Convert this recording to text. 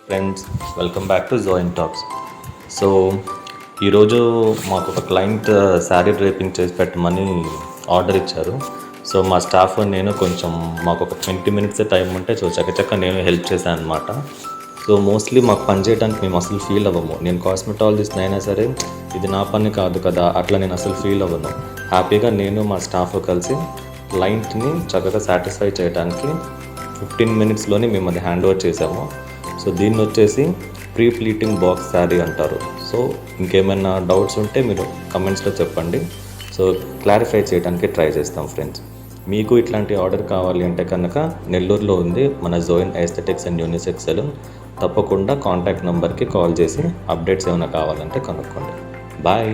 Friends, welcome back to join talks. So ఈరోజు మాకు ఒక క్లయింట్ శారీ డ్రేపింగ్ చేసి పెట్టమని ఆర్డర్ ఇచ్చారు. సో మా స్టాఫ్ నేను కొంచెం మాకు ఒక 20 మినిట్స్ టైం ఉంటే చకచక్క నేను హెల్ప్ చేశాను అనమాట. సో మోస్ట్లీ మాకు పని చేయడానికి మేము అసలు ఫీల్ అవ్వము. నేను కాస్మెటాలజిస్ట్ అయినా సరే ఇది నా పని కాదు కదా అట్లా నేను అసలు ఫీల్ అవ్వను. హ్యాపీగా నేను మా స్టాఫ్ కలిసి క్లయింట్ని చక్కగా సాటిస్ఫై చేయడానికి 15 మినిట్స్లోనే మేము అది హ్యాండ్ ఓవర్ చేసాము. సో దీన్ని వచ్చేసి ప్రీ ప్లీటింగ్ బాక్స్ శారీ అంటారు. సో ఇంకేమైనా డౌట్స్ ఉంటే మీరు కమెంట్స్లో చెప్పండి. సో క్లారిఫై చేయడానికి ట్రై చేస్తాం ఫ్రెండ్స్. మీకు ఇట్లాంటి ఆర్డర్ కావాలి అంటే కనుక నెల్లూరులో ఉంది మన జోయిన్ ఎస్థెటిక్స్ అండ్ యూనిసెక్స్ సెలూన్. తప్పకుండా కాంటాక్ట్ నెంబర్కి కాల్ చేసి అప్డేట్స్ ఏమైనా కావాలంటే కనుక్కోండి. బాయ్.